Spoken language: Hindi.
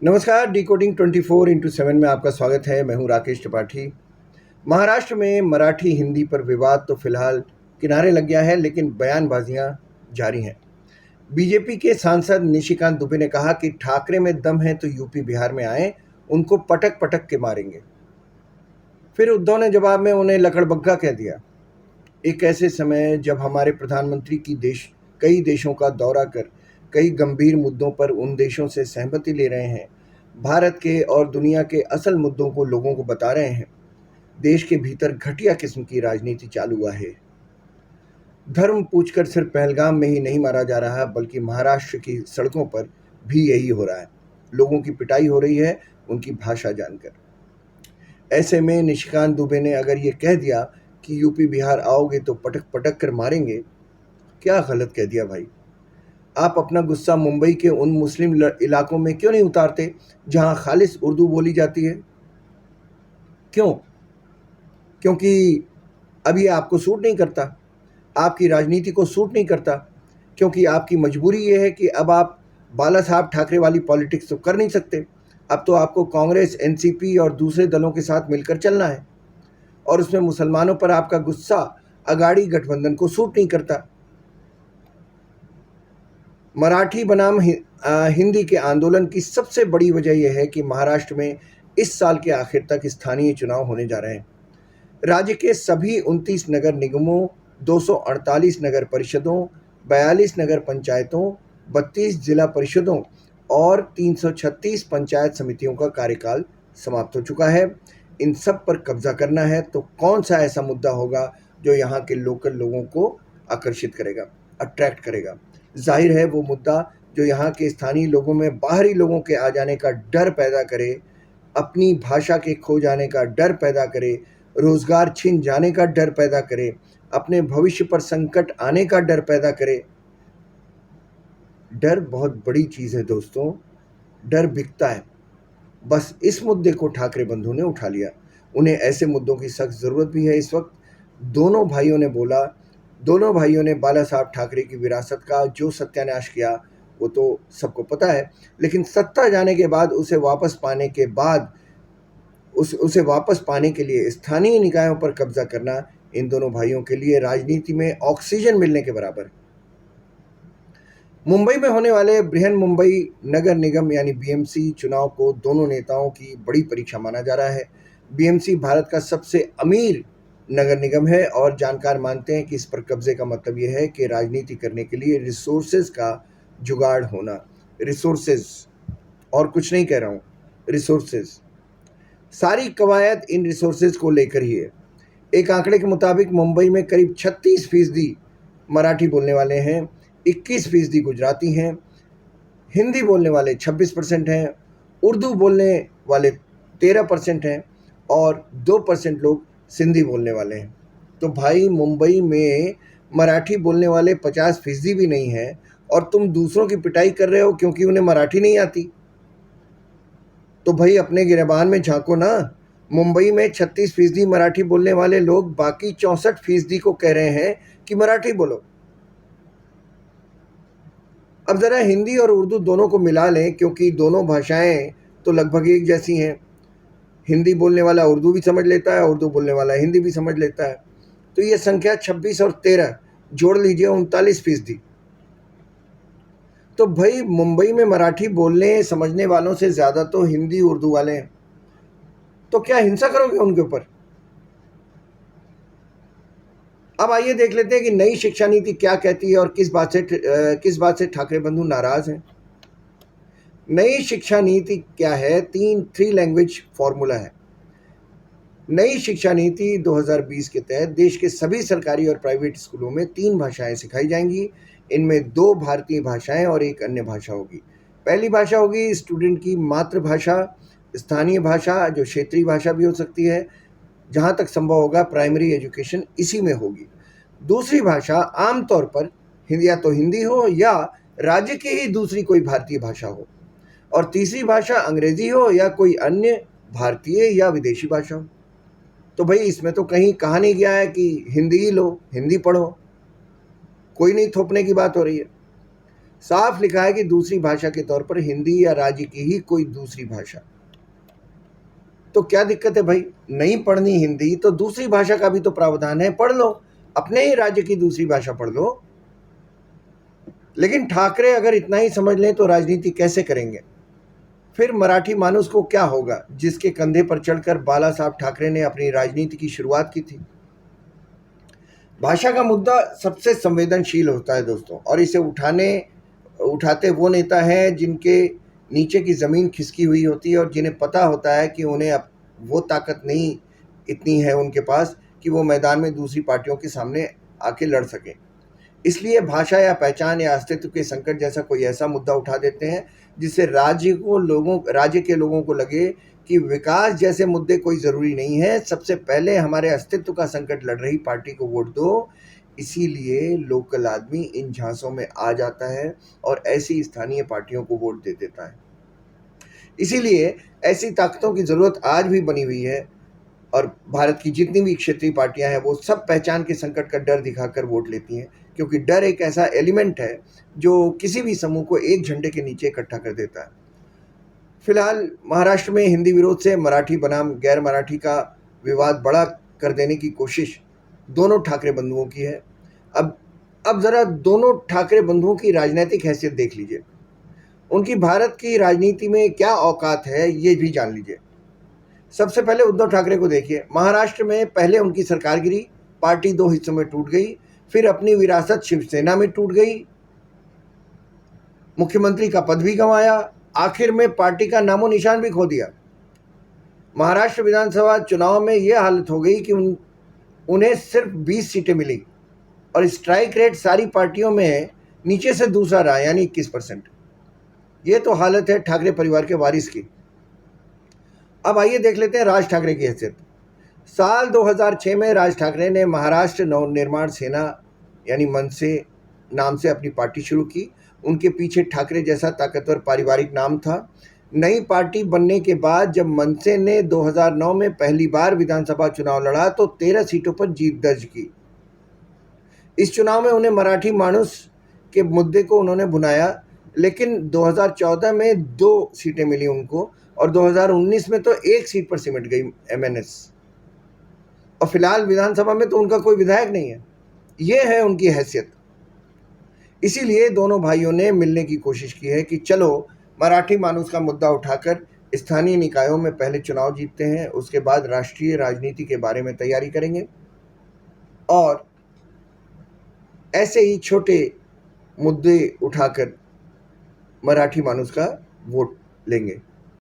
नमस्कार, डिकोडिंग 24x7 में आपका स्वागत है। मैं हूं राकेश त्रिपाठी। महाराष्ट्र में मराठी हिंदी पर विवाद तो फिलहाल किनारे लग गया है, लेकिन बयानबाजियां जारी हैं। बीजेपी के सांसद निशिकांत दुबे ने कहा कि ठाकरे में दम है तो यूपी बिहार में आए, उनको पटक पटक के मारेंगे। फिर उद्धव ने जवाब में उन्हें लकड़बग्गा कह दिया। एक ऐसे समय जब हमारे प्रधानमंत्री की कई देशों का दौरा कर कई गंभीर मुद्दों पर उन देशों से सहमति ले रहे हैं, भारत के और दुनिया के असल मुद्दों को लोगों को बता रहे हैं, देश के भीतर घटिया किस्म की राजनीति चालू हुआ है। धर्म पूछकर सिर्फ पहलगाम में ही नहीं मारा जा रहा, बल्कि महाराष्ट्र की सड़कों पर भी यही हो रहा है। लोगों की पिटाई हो रही है उनकी भाषा जानकर। ऐसे में निशिकांत दुबे ने अगर ये कह दिया कि यूपी बिहार आओगे तो पटक पटक कर मारेंगे, क्या गलत कह दिया भाई। आप अपना गुस्सा मुंबई के उन मुस्लिम इलाकों में क्यों नहीं उतारते जहां खालिस उर्दू बोली जाती है? क्यों? क्योंकि अब ये आपको सूट नहीं करता, आपकी राजनीति को सूट नहीं करता, क्योंकि आपकी मजबूरी ये है कि अब आप बाला साहब ठाकरे वाली पॉलिटिक्स तो कर नहीं सकते। अब तो आपको कांग्रेस, एनसीपी और दूसरे दलों के साथ मिलकर चलना है, और उसमें मुसलमानों पर आपका गुस्सा अगाड़ी गठबंधन को सूट नहीं करता। मराठी बनाम हिंदी के आंदोलन की सबसे बड़ी वजह यह है कि महाराष्ट्र में इस साल के आखिर तक स्थानीय चुनाव होने जा रहे हैं। राज्य के सभी 29 नगर निगमों, 248 नगर परिषदों, 42 नगर पंचायतों, 32 जिला परिषदों और 336 पंचायत समितियों का कार्यकाल समाप्त हो चुका है। इन सब पर कब्जा करना है तो कौन सा ऐसा मुद्दा होगा जो यहाँ के लोकल लोगों को आकर्षित करेगा, अट्रैक्ट करेगा। जाहिर है वो मुद्दा जो यहाँ के स्थानीय लोगों में बाहरी लोगों के आ जाने का डर पैदा करे, अपनी भाषा के खो जाने का डर पैदा करे, रोजगार छिन जाने का डर पैदा करे, अपने भविष्य पर संकट आने का डर पैदा करे। डर बहुत बड़ी चीज़ है दोस्तों, डर बिकता है। बस इस मुद्दे को ठाकरे बंधु ने उठा लिया। उन्हें ऐसे मुद्दों की सख्त ज़रूरत भी है इस वक्त। दोनों भाइयों ने बोला, दोनों भाइयों ने बाला साहब ठाकरे की विरासत का जो सत्यानाश किया वो तो सबको पता है, लेकिन सत्ता जाने के बाद उसे वापस पाने के लिए स्थानीय निकायों पर कब्जा करना इन दोनों भाइयों के लिए राजनीति में ऑक्सीजन मिलने के बराबर है। मुंबई में होने वाले बृहन मुंबई नगर निगम यानी बीएमसी चुनाव को दोनों नेताओं की बड़ी परीक्षा माना जा रहा है। बीएमसी भारत का सबसे अमीर नगर निगम है और जानकार मानते हैं कि इस पर कब्जे का मतलब यह है कि राजनीति करने के लिए रिसोर्सेज का जुगाड़ होना। रिसोर्सेज, और कुछ नहीं कह रहा हूँ, रिसोर्सेज। सारी कवायद इन रिसोर्सेज को लेकर ही है। एक आंकड़े के मुताबिक मुंबई में करीब 36% मराठी बोलने वाले हैं, 21% गुजराती हैं, हिंदी बोलने वाले 26% हैं, उर्दू बोलने वाले 13% हैं और 2% लोग सिंधी बोलने वाले हैं। तो भाई मुंबई में मराठी बोलने वाले 50% भी नहीं हैं और तुम दूसरों की पिटाई कर रहे हो क्योंकि उन्हें मराठी नहीं आती। तो भाई अपने गिरेबान में झांको ना। मुंबई में 36% मराठी बोलने वाले लोग बाकी 64% को कह रहे हैं कि मराठी बोलो। अब ज़रा हिंदी और उर्दू दोनों को मिला लें, क्योंकि दोनों भाषाएं तो लगभग एक जैसी हैं। हिंदी बोलने वाला उर्दू भी समझ लेता है, उर्दू बोलने वाला हिंदी भी समझ लेता है। तो ये संख्या 26 और 13 जोड़ लीजिए 39%। तो भाई मुंबई में मराठी बोलने समझने वालों से ज़्यादा तो हिंदी उर्दू वाले हैं। तो क्या हिंसा करोगे उनके ऊपर? अब आइए देख लेते हैं कि नई शिक्षा नीति क्या कहती है और किस बात से ठाकरे बंधु नाराज हैं। नई शिक्षा नीति क्या है? थ्री लैंग्वेज फॉर्मूला है। नई शिक्षा नीति 2020 के तहत देश के सभी सरकारी और प्राइवेट स्कूलों में 3 भाषाएं सिखाई जाएंगी। इनमें 2 भारतीय भाषाएं और 1 अन्य भाषा होगी। पहली भाषा होगी स्टूडेंट की मातृभाषा, स्थानीय भाषा जो क्षेत्रीय भाषा भी हो सकती है। जहाँ तक संभव होगा प्राइमरी एजुकेशन इसी में होगी। दूसरी भाषा आमतौर पर या तो हिंदी हो या राज्य की ही दूसरी कोई भारतीय भाषा हो, और तीसरी भाषा अंग्रेजी हो या कोई अन्य भारतीय या विदेशी भाषा हो। तो भाई इसमें तो कहीं कहा नहीं गया है कि हिंदी ही लो, हिंदी पढ़ो, कोई नहीं थोपने की बात हो रही है। साफ लिखा है कि दूसरी भाषा के तौर पर हिंदी या राज्य की ही कोई दूसरी भाषा। तो क्या दिक्कत है भाई? नहीं पढ़नी हिंदी तो दूसरी भाषा का भी तो प्रावधान है, पढ़ लो, अपने ही राज्य की दूसरी भाषा पढ़ लो। लेकिन ठाकरे अगर इतना ही समझ लें तो राजनीति कैसे करेंगे? फिर मराठी मानुस को क्या होगा जिसके कंधे पर चढ़कर बाला साहब ठाकरे ने अपनी राजनीति की शुरुआत की थी? भाषा का मुद्दा सबसे संवेदनशील होता है दोस्तों, और इसे उठाते वो नेता हैं जिनके नीचे की ज़मीन खिसकी हुई होती है और जिन्हें पता होता है कि उन्हें अब वो ताकत नहीं इतनी है उनके पास कि वो मैदान में दूसरी पार्टियों के सामने आके लड़ सकें। इसलिए भाषा या पहचान या अस्तित्व के संकट जैसा कोई ऐसा मुद्दा उठा देते हैं जिससे राज्य के लोगों को लगे कि विकास जैसे मुद्दे कोई ज़रूरी नहीं है, सबसे पहले हमारे अस्तित्व का संकट लड़ रही पार्टी को वोट दो। इसीलिए लोकल आदमी इन झांसों में आ जाता है और ऐसी स्थानीय पार्टियों को वोट दे देता है। इसीलिए ऐसी ताकतों की ज़रूरत आज भी बनी हुई है और भारत की जितनी भी क्षेत्रीय पार्टियां हैं वो सब पहचान के संकट का डर दिखाकर वोट लेती हैं, क्योंकि डर एक ऐसा एलिमेंट है जो किसी भी समूह को एक झंडे के नीचे इकट्ठा कर देता है। फिलहाल महाराष्ट्र में हिंदी विरोध से मराठी बनाम गैर मराठी का विवाद बड़ा कर देने की कोशिश दोनों ठाकरे बंधुओं की है। अब ज़रा दोनों ठाकरे बंधुओं की राजनीतिक हैसियत देख लीजिए, उनकी भारत की राजनीति में क्या औकात है ये भी जान लीजिए। सबसे पहले उद्धव ठाकरे को देखिए। महाराष्ट्र में पहले उनकी सरकार गिरी, पार्टी दो हिस्सों में टूट गई, फिर अपनी विरासत शिवसेना में टूट गई, मुख्यमंत्री का पद भी गंवाया, आखिर में पार्टी का नामो निशान भी खो दिया। महाराष्ट्र विधानसभा चुनाव में यह हालत हो गई कि उन्हें सिर्फ 20 सीटें मिली और स्ट्राइक रेट सारी पार्टियों में नीचे से दूसरा रहा, यानी 21%। ये तो हालत है ठाकरे परिवार के वारिस की। अब आइए देख लेते हैं राज ठाकरे की हैसियत। साल 2006 में राज ठाकरे ने महाराष्ट्र नवनिर्माण सेना यानी मनसे नाम से अपनी पार्टी शुरू की। उनके पीछे ठाकरे जैसा ताकतवर पारिवारिक नाम था। नई पार्टी बनने के बाद जब मनसे ने 2009 में पहली बार विधानसभा चुनाव लड़ा तो 13 सीटों पर जीत दर्ज की। इस चुनाव में उन्हें मराठी मानुस के मुद्दे को उन्होंने भुनाया, लेकिन 2014 में 2 सीटें मिली उनको और 2019 में तो 1 सीट पर सिमट गई एमएनएस। और फिलहाल विधानसभा में तो उनका कोई विधायक नहीं है। ये है उनकी हैसियत। इसीलिए दोनों भाइयों ने मिलने की कोशिश की है कि चलो मराठी मानुस का मुद्दा उठाकर स्थानीय निकायों में पहले चुनाव जीतते हैं, उसके बाद राष्ट्रीय राजनीति के बारे में तैयारी करेंगे और ऐसे ही छोटे मुद्दे उठाकर मराठी मानुस का वोट लेंगे।